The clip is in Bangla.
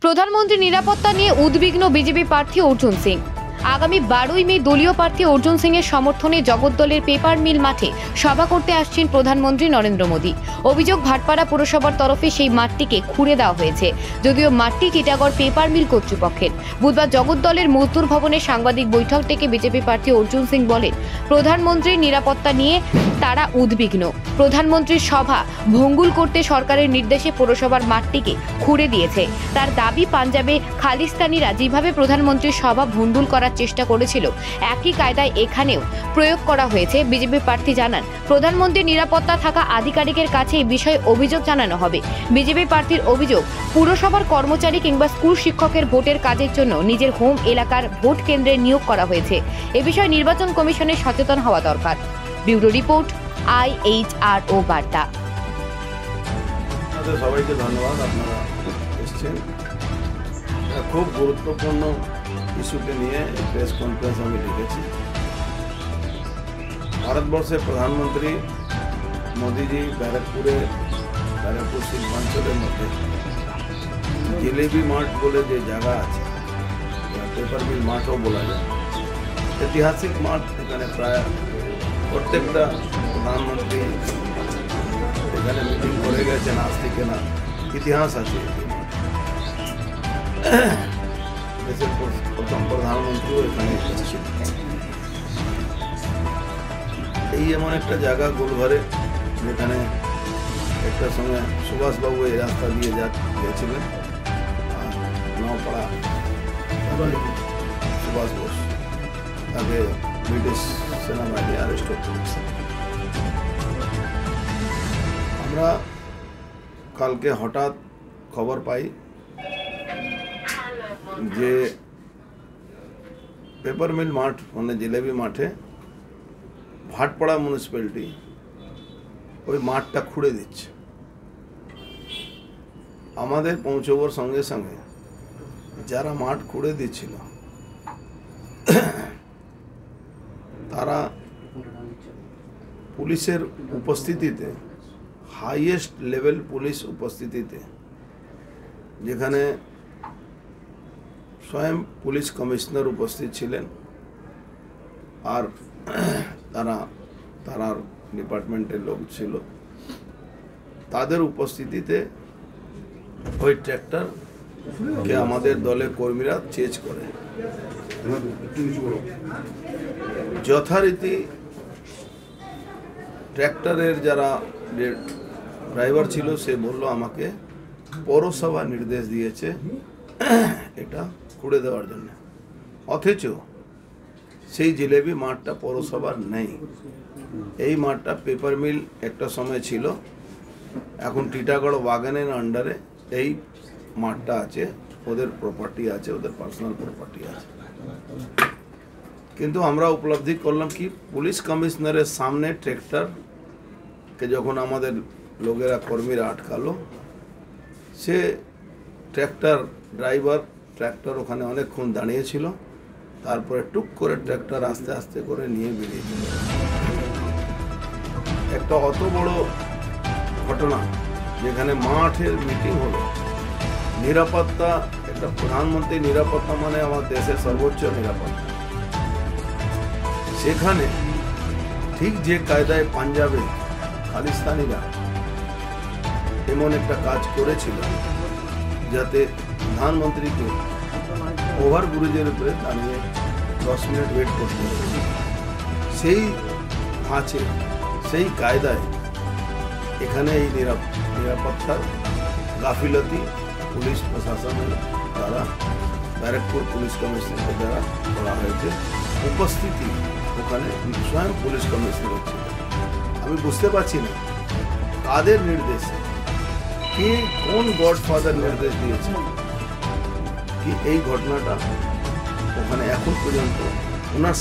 প্রধানমন্ত্রী নিরাপত্তা নিয়ে উদ্বিগ্ন বিজেপি প্রার্থী অর্জুন সিং। আগামী 12ই মে দলীয় প্রার্থী অর্জুন সিং এর সমর্থনে জগদ্দলের পেপার মিল মাঠে সভা করতে আসছেন প্রধানমন্ত্রী নরেন্দ্র মোদী। অভিযোগ, ভাটপাড়া পুরসভার তরফে সেই মাঠটিকে খুঁড়ে দেওয়া হয়েছে, যদিও মাঠটি টিটাগড় পেপার মিল কর্তৃপক্ষের। বুধবার জগদ্দলের মজদুর ভবনে সাংবাদিক বৈঠক ডেকে বিজেপি প্রার্থী অর্জুন সিং বলেন, প্রধানমন্ত্রীর নিরাপত্তা নিয়ে তারা উদ্বিগ্ন। প্রধানমন্ত্রীর সভা ভঙ্গুর করতে সরকারের নির্দেশে পৌরসভার মাঠটিকে খুঁড়ে দিয়েছে। তার দাবি, পাঞ্জাবে খালিস্তানিরা যেভাবে প্রধানমন্ত্রীর সভা ভণ্ডুল করার চেষ্টা করেছিল, একই কায়দায় এখানেও প্রয়োগ করা হয়েছে। বিজেপি প্রার্থী জানান, প্রধানমন্ত্রীর নিরাপত্তা থাকা আধিকারিকের কাছে এই বিষয়ে অভিযোগ জানানো হবে। বিজেপি প্রার্থীর অভিযোগ, পুরসভার কর্মচারী কিংবা স্কুল শিক্ষকের ভোটের কাজের জন্য নিজের হোম এলাকার ভোট কেন্দ্রে নিয়োগ করা হয়েছে। এ বিষয়ে নির্বাচন কমিশনের সচেতন হওয়া দরকার। ব্যুরো রিপোর্ট, IHRO বার্তা। সবাইকে ধন্যবাদ, আপনারা এসেছেন। খুব গুরুত্বপূর্ণ ইস্যুকে নিয়ে প্রেস কনফারেন্স আমি ডেকেছি। ভারতবর্ষের প্রধানমন্ত্রী মোদীজি ব্যারাকপুর শিল্পাঞ্চলের মধ্যে জিলেবি মাঠ বলে যে জায়গা আছে, পেপার মিল মাঠও বলা যায়, ঐতিহাসিক মাঠ। এখানে প্রায় প্রত্যেকটা প্রধানমন্ত্রী এখানে মিটিং করে গেছেন, আজ থেকে না, ইতিহাস আছে। দেশের প্রথম প্রধানমন্ত্রীও এখানে এসেছিলেন। এই এমন একটা জায়গা গোলঘরে, যেখানে একটা সময় সুভাষবাবু এই রাস্তা দিয়ে গিয়েছিলেন, আর নওপাড়া সুভাষ বোস তাকে ব্রিটিশ সেনাবাহিনী অ্যারেস্ট করেছে। আমরা কালকে হঠাৎ খবর পাই যে পেপার মিল মাঠ মানে জিলেবি মাঠে ভাটপাড়া মিউনিসিপ্যালিটি ওই মাঠটা খুঁড়ে দিচ্ছে। আমাদের পৌঁছবার সঙ্গে সঙ্গে যারা মাঠ খুঁড়ে দিচ্ছিল তারা পুলিশের উপস্থিতিতে, হাইয়েস্ট লেভেল পুলিশ উপস্থিতিতে, যেখানে স্বয়ং পুলিশ কমিশনার উপস্থিত ছিলেন, আর তারার ডিপার্টমেন্টের লোক ছিল, তাদের উপস্থিতিতে ওই ট্র্যাক্টরকে আমাদের দলের কর্মীরা চেজ করে। যথারীতি ট্র্যাক্টরের যারা ড্রাইভার ছিল সে বলল, আমাকে পৌরসভা নির্দেশ দিয়েছে এটা খুঁড়ে দেওয়ার জন্য। অথচ সেই জিলেবি মাঠটা পৌরসভার নেই। এই মাঠটা পেপার মিল একটা সময় ছিল, এখন টিটাগড় ওয়াগনের আন্ডারে এই মাঠটা আছে, ওদের প্রপার্টি আছে, ওদের পার্সোনাল প্রপার্টি আছে। কিন্তু আমরা উপলব্ধি করলাম কি, পুলিশ কমিশনারের সামনে ট্র্যাক্টরকে যখন আমাদের লোকেরা কর্মীরা আটকালো, সে ট্র্যাক্টর ওখানে অনেকক্ষণ দাঁড়িয়েছিল, তারপরে টুক করে ট্র্যাক্টর আস্তে আস্তে করে নিয়ে বেরিয়ে গেল। একটা অত বড় ঘটনা, যেখানে মাঠের মিটিং হলো, নিরাপত্তা, একটা প্রধানমন্ত্রী নিরাপত্তা মানে আমার দেশের সর্বোচ্চ নিরাপত্তা, সেখানে ঠিক যে কায়দায় পাঞ্জাবে খালিস্তানিরা এমন একটা কাজ করেছিল যাতে প্রধানমন্ত্রীকে ওভারব্রিজের উপরে দাঁড়িয়ে 10 মিনিট ওয়েট করতে হবে, সেই ধাঁচে, সেই কায়দায় এখানে এই নিরাপত্তার গাফিলতি পুলিশ প্রশাসনের দ্বারা, ব্যারাকপুর পুলিশ কমিশনারের দ্বারা করা হয়েছে। উপস্থিতি ওখানে স্বয়ং পুলিশ কমিশনার হচ্ছে। আমি বুঝতে পারছি না কাদের নির্দেশে, কে কোন গডফাদার নির্দেশ দিয়েছে কি এই ঘটনাটা ওখানে এখন পর্যন্ত ওনার